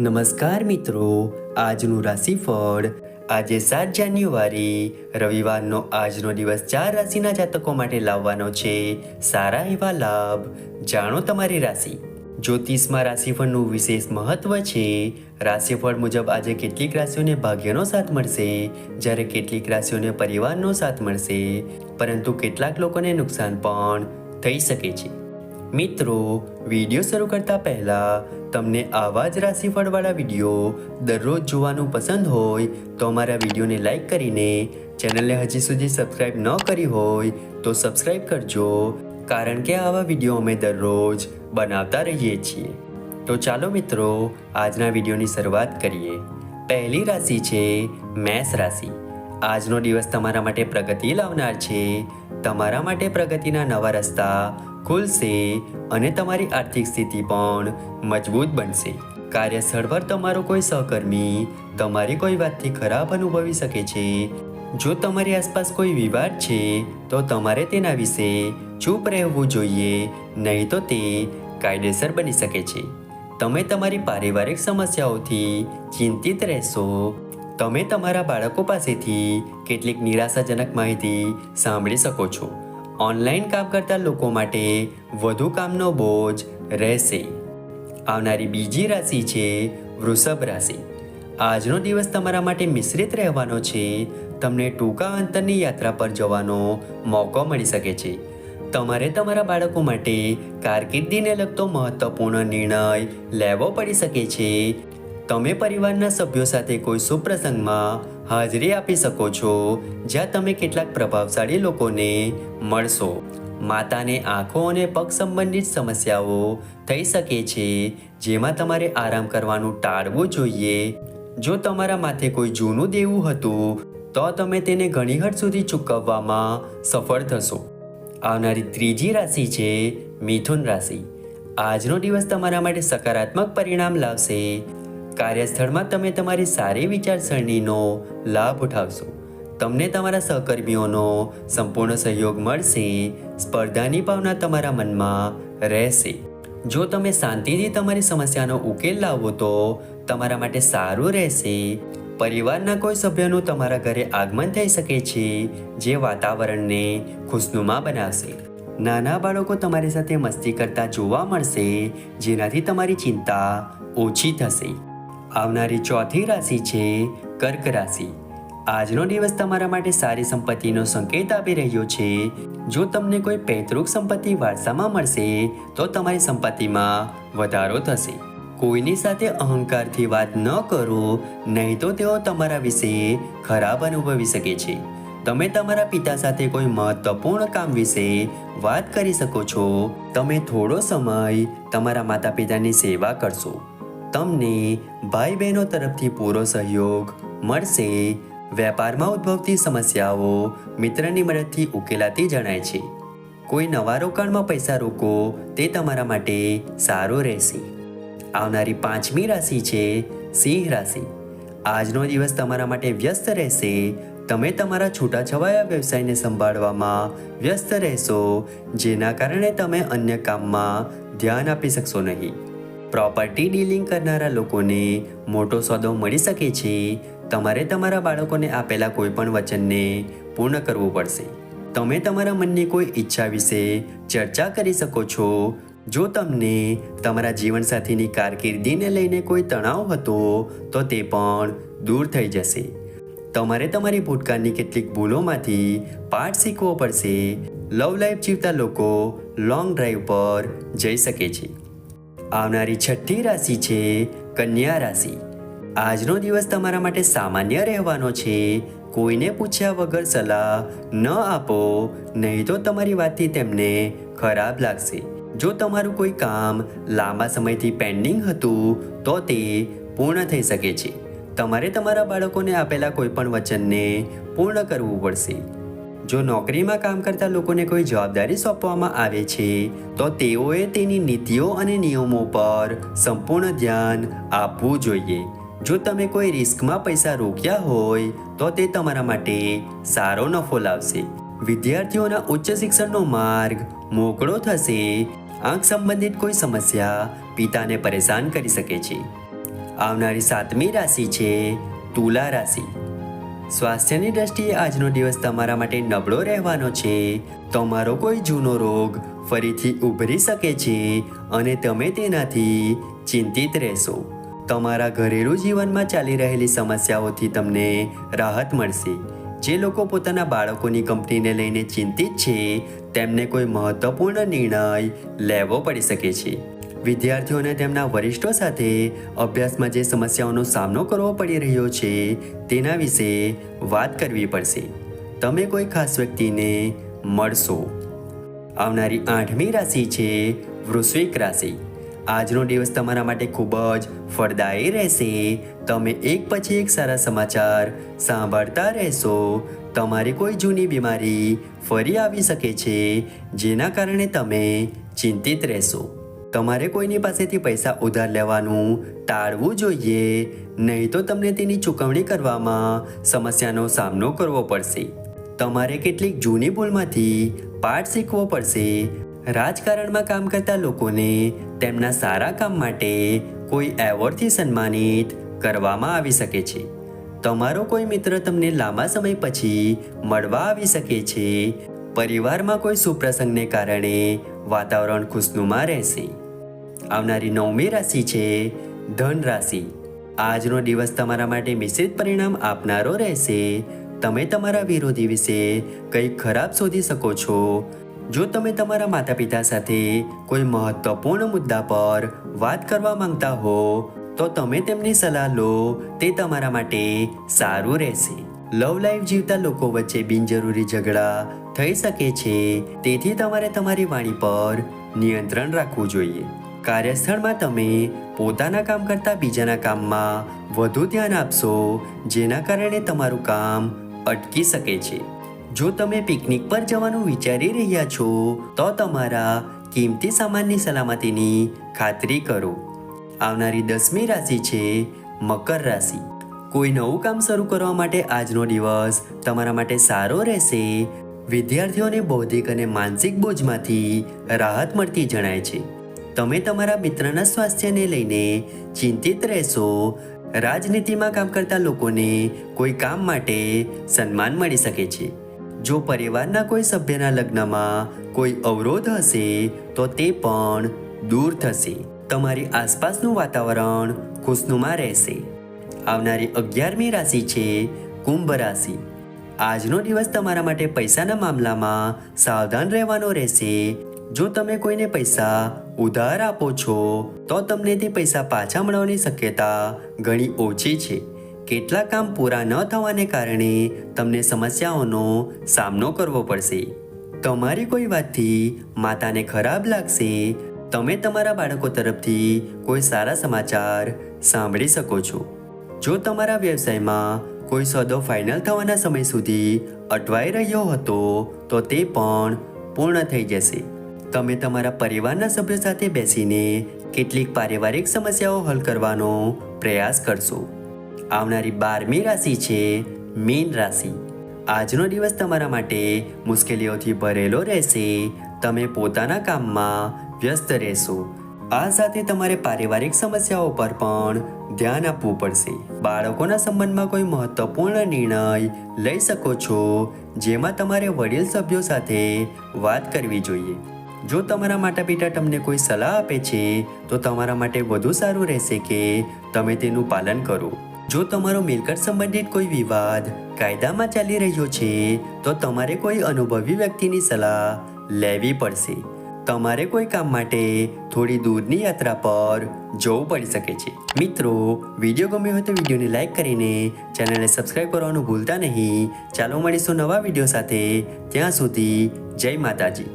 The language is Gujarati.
નમસ્કાર મિત્રો, આજનું રાશિફળ આજે 7 જાન્યુઆરી રવિવારનો આજનો દિવસ 4 રાશિના જાતકો માટે લાવવાનો છે સારા એવા લાભ. જાણો તમારી રાશિ. જ્યોતિષમાં રાશિફળનું વિશેષ મહત્વ છે. રાશિફળ મુજબ આજે કેટલીક રાશિઓને ભાગ્યનો સાથ મળશે, જ્યારે કેટલીક રાશિઓને પરિવારનો સાથ મળશે, પરંતુ કેટલાક લોકોને નુકસાન પણ થઈ શકે છે. મિત્રો, વિડીયો શરૂ કરતા પહેલા તમને આવા જ રાશિફળવાળા વિડીયો દરરોજ જોવાનું પસંદ હોય તો અમારા વિડીયોને લાઈક કરીને ચેનલને હજી સુધી સબસ્ક્રાઈબ ન કરી હોય તો સબસ્ક્રાઈબ કરજો, કારણ કે આવા વિડીયો અમે દરરોજ બનાવતા રહીએ છીએ. તો ચાલો મિત્રો, આજના વિડીયોની શરૂઆત કરીએ. પહેલી રાશિ છે મેષ રાશિ. આજનો દિવસ તમારા માટે પ્રગતિ લાવનાર છે. તમારા માટે પ્રગતિના નવા રસ્તા ખુલશે અને તમારી આર્થિક સ્થિતિ પણ મજબૂત બનશે. કાર્યસ્થળ પર તમારો કોઈ સહકર્મી તમારી કોઈ વાતથી ખરાબ અનુભવી શકે છે. જો તમારી આસપાસ કોઈ વિવાદ છે તો તમારે તેના વિશે ચૂપ રહેવું જોઈએ, નહીં તો તે કાયદેસર બની શકે છે. તમે તમારી પારિવારિક સમસ્યાઓથી ચિંતિત રહેશો. તમે તમારા બાળકો પાસેથી કેટલીક નિરાશાજનક માહિતી સાંભળી શકો છો. ઓનલાઈન કામ કરતા લોકો માટે વધુ કામનો બોજ રહેશે. આવનારી બીજી રાશિ છે વૃષભ રાશિ. આજનો દિવસ તમારા માટે મિશ્રિત રહેવાનો છે. તમને ટૂંકા અંતરની યાત્રા પર જવાનો મોકો મળી શકે છે. તમારે તમારા બાળકો માટે કારકિર્દીને લગતો મહત્વપૂર્ણ નિર્ણય લેવો પડી શકે છે. તમે પરિવારના સભ્યો સાથે કોઈ શુભ પ્રસંગમાં હાજરી આપી શકો છો, જ્યાં તમે કેટલાક પ્રભાવશાળી લોકોને મળશો. માતાને આંખો અને પગ સંબંધિત સમસ્યાઓ થઈ શકે છે, જેમાં તમારે આરામ કરવાનું ટાળવું જોઈએ. જો તમારા માથે કોઈ જૂનું દેવું હતું તો તમે તેને ઘણી હદ સુધી ચૂકવવામાં સફળ થશો. આવનારી ત્રીજી રાશિ છે મિથુન રાશિ. આજનો દિવસ તમારા માટે સકારાત્મક પરિણામ લાવશે. કાર્યસ્થળમાં તમે તમારી સારી વિચારસરણીનો લાભ ઉઠાવશો. તમને તમારા સહકર્મીઓનો સંપૂર્ણ સહયોગ મળશે. સ્પર્ધાની ભાવના તમારા મનમાં રહેશે. જો તમે શાંતિથી તમારી સમસ્યાનો ઉકેલ લાવો તો તમારા માટે સારું રહેશે. પરિવારના કોઈ સભ્યનું તમારા ઘરે આગમન થઈ શકે છે, જે વાતાવરણને ખુશનુમા બનાવશે. નાના બાળકો તમારી સાથે મસ્તી કરતા જોવા મળશે, જેનાથી તમારી ચિંતા ઓછી થશે. આવનારી ચોથી રાશિ છે કર્ક રાશિ. આજનો દિવસ તમારા માટે સારી સંપત્તિનો સંકેત આપી રહ્યો છે. જો તમને કોઈ પૈતૃક સંપત્તિ વારસામાં મળશે તો તમારી સંપત્તિમાં વધારો થશે. કોઈની સાથે અહંકારથી વાત ન કરો, નહીં તો તેઓ તમારા વિશે ખરાબ અનુભવી શકે છે. તમે તમારા પિતા સાથે કોઈ મહત્વપૂર્ણ કામ વિશે વાત કરી શકો છો. તમે થોડો સમય તમારા માતા પિતાની સેવા કરશો. તમને ભાઈ બહેનો તરફથી પૂરો સહયોગ મળશે. વેપારમાં ઉદ્ભવતી સમસ્યાઓ મિત્રની મદદથી ઉકેલાતી જણાય છે. કોઈ નવા રોકાણમાં પૈસા રોકો, તે તમારા માટે સારું રહેશે. આવનારી પાંચમી રાશિ છે સિંહ રાશિ. આજનો દિવસ તમારા માટે વ્યસ્ત રહેશે. તમે તમારા છૂટાછવાયા વ્યવસાયને સંભાળવામાં વ્યસ્ત રહેશો, જેના કારણે તમે અન્ય કામમાં ધ્યાન આપી શકશો નહીં. પ્રોપર્ટી ડીલિંગ કરનારા લોકોને મોટો સોદો મળી શકે છે. તમારે તમારા બાળકોને આપેલા કોઈ પણ વચનને પૂર્ણ કરવું પડશે. તમે તમારા મનની કોઈ ઈચ્છા વિશે ચર્ચા કરી શકો છો. જો તમને તમારા જીવનસાથીની કારકિર્દીને લઈને કોઈ તણાવ હતો તો તે પણ દૂર થઈ જશે. તમારે તમારી ભૂતકાળની કેટલીક ભૂલોમાંથી પાઠ શીખવો પડશે. લવ લાઈફ જીવતા લોકો લોંગ ડ્રાઈવ પર જઈ શકે છે. આવનારી છઠ્ઠી રાશિ છે કન્યા રાશિ. આજનો દિવસ તમારા માટે સામાન્ય રહેવાનો છે. કોઈને પૂછ્યા વગર સલાહ ન આપો, નહીં તો તમારી વાતથી તેમને ખરાબ લાગશે. જો તમારું કોઈ કામ લાંબા સમયથી પેન્ડિંગ હતું તો તે પૂર્ણ થઈ શકે છે. તમારે તમારા બાળકોને આપેલા કોઈ પણ વચનને પૂર્ણ કરવું પડશે. જો નોકરીમાં કામ કરતા લોકોને કોઈ જવાબદારી સોંપવામાં આવે છે તો તેઓએ તેની નીતિઓ અને નિયમો પર સંપૂર્ણ ધ્યાન આપવું જોઈએ. જો તમે કોઈ રિસ્કમાં પૈસા રોક્યા હોય તો તે તમારા માટે સારો નફો લાવશે. વિદ્યાર્થીઓના ઉચ્ચ શિક્ષણનો માર્ગ મોકળો થશે. આંખ સંબંધિત કોઈ સમસ્યા પિતાને પરેશાન કરી શકે છે. આવનારી 7મી રાશિ છે તુલા રાશિ. સ્વાસ્થ્યની દ્રષ્ટિએ આજનો દિવસ તમારા માટે નબળો રહેવાનો છે. તમારો કોઈ જૂનો રોગ ફરીથી ઉભરી શકે છે અને તમે તેનાથી ચિંતિત રહેશો. તમારા ઘરેલું જીવનમાં ચાલી રહેલી સમસ્યાઓથી તમને રાહત મળશે. જે લોકો પોતાના બાળકોની કંપનીને લઈને ચિંતિત છે તેમને કોઈ મહત્વપૂર્ણ નિર્ણય લેવો પડી શકે છે. વિદ્યાર્થીઓને તેમના વરિષ્ઠો સાથે અભ્યાસમાં જે સમસ્યાઓનો સામનો કરવો પડી રહ્યો છે તેના વિશે વાત કરવી પડશે. તમે કોઈ ખાસ વ્યક્તિને મળશો. આવનારી 8મી રાશિ છે વૃશ્ચિક રાશિ. આજનો દિવસ તમારા માટે ખૂબ જ ફળદાયી રહેશે. તમે એક પછી એક સારા સમાચાર સાંભળતા રહેશો. તમારી કોઈ જૂની બીમારી ફરી આવી શકે છે જેના કારણે તમે ચિંતિત રહેશો. તમારે કોઈની પાસેથી પૈસા ઉધાર લેવાનું ટાળવું જોઈએ, નહીં તો તમને તેની ચૂકવણી કરવામાં સમસ્યાનો સામનો કરવો પડશે. તમારે કેટલીક જૂની ભૂલમાંથી પાઠ શીખવો પડશે. રાજકારણમાં કામ કરતા લોકોને તેમના સારા કામ માટે કોઈ એવોર્ડથી સન્માનિત કરવામાં આવી શકે છે. તમારો કોઈ મિત્ર તમને લાંબા સમય પછી મળવા આવી શકે છે. પરિવારમાં કોઈ સુપ્રસંગને કારણે વાતાવરણ ખુશનુમા રહેશે. આવનારી 9મી રાશિ છે ધન રાશિ. આજનો દિવસ તમારા માટે મિશ્રિત પરિણામ આપનારો રહેશે. તમે તમારા વિરોધી વિશે કંઈક ખરાબ શોધી શકો છો. જો તમે તમારા માતા પિતા સાથે કોઈ મહત્વપૂર્ણ મુદ્દા પર વાત કરવા માંગતા હો તો તમે તેમની સલાહ લો, તે તમારા માટે સારું રહેશે. લવ લાઈફ જીવતા લોકો વચ્ચે બિનજરૂરી ઝઘડા થઈ શકે છે, તેથી તમારે તમારી વાણી પર નિયંત્રણ રાખવું જોઈએ. કાર્યસ્થળમાં તમે પોતાના કામ કરતાં બીજાના કામમાં વધુ ધ્યાન આપશો, જેના કારણે તમારું કામ અટકી શકે છે. જો તમે પિકનિક પર જવાનું વિચારી રહ્યા છો તો તમારા કિંમતી સામાનની સલામતીની ખાતરી કરો. આવનારી 10મી રાશિ છે મકર રાશિ. કોઈ નવું કામ શરૂ કરવા માટે આજનો દિવસ તમારા માટે સારો રહેશે. વિદ્યાર્થીઓને બૌદ્ધિક અને માનસિક બોજમાંથી રાહત મળતી જણાય છે. તમે તમારા મિત્રના સ્વાસ્થ્યને લઈને ચિંતિત રહેશો. રાજનીતિમાં કામ કરતા લોકોને કોઈ કામ માટે સન્માન મળી શકે છે. જો પરિવારના કોઈ સભ્યના લગ્નમાં કોઈ અવરોધ હશે તો તે પણ દૂર થશે. તમારી આસપાસનું વાતાવરણ ખુશનુમા રહેશે. આવનારી 11મી રાશિ છે કુંભ રાશિ. આજનો દિવસ તમારા માટે પૈસાના મામલામાં સાવધાન રહેવાનો રહેશે. જો તમે કોઈને પૈસા ઉધાર આપો છો તો તમને તે પૈસા પાછા મળવાની શક્યતા ઘણી ઓછી છે. કેટલાક કામ પૂરા ન થવાને કારણે તમને સમસ્યાઓનો સામનો કરવો પડશે. તમારી કોઈ વાતથી માતાને ખરાબ લાગશે. તમે તમારા બાળકો તરફથી કોઈ સારા સમાચાર સાંભળી શકો છો. જો તમારા વ્યવસાયમાં કોઈ સોદો ફાઇનલ થવાના સમય સુધી અટવાઈ રહ્યો હતો તો તે પણ પૂર્ણ થઈ જશે. તમે તમારા પરિવારના સભ્યો સાથે બેસીને કેટલીક પારિવારિક સમસ્યાઓ હલ કરવાનો પ્રયાસ કરશો. આવનારી 12મી રાશિ છે મીન રાશિ. આજનો દિવસ તમારા માટે મુશ્કેલીઓથી ભરેલો રહેશે. તમે પોતાના કામમાં વ્યસ્ત રહેશો. આ સાથે તમારે પારિવારિક સમસ્યાઓ પર પણ ધ્યાન આપવું પડશે. બાળકોના સંબંધમાં કોઈ મહત્વપૂર્ણ નિર્ણય લઈ શકો છો, જેમાં તમારે વડીલ સભ્યો સાથે વાત કરવી જોઈએ. જો તમારા માતા પિતા તમને કોઈ સલાહ આપે છે તો તમારા માટે વધુ સારું રહેશે કે તમે તેનું પાલન કરો. જો તમારો મિલકત સંબંધિત કોઈ વિવાદ કાયદામાં ચાલી રહ્યો છે તો તમારે કોઈ અનુભવી વ્યક્તિની સલાહ લેવી પડશે. તમારે કોઈ કામ માટે થોડી દૂરની યાત્રા પર જવું પડી શકે છે. મિત્રો, વિડીયો ગમ્યો હોય તો વિડીયોને લાઈક કરીને ચેનલને સબસ્ક્રાઈબ કરવાનું ભૂલતા નહીં. ચાલો મળીશું નવા વિડીયો સાથે. ત્યાં સુધી જય માતાજી.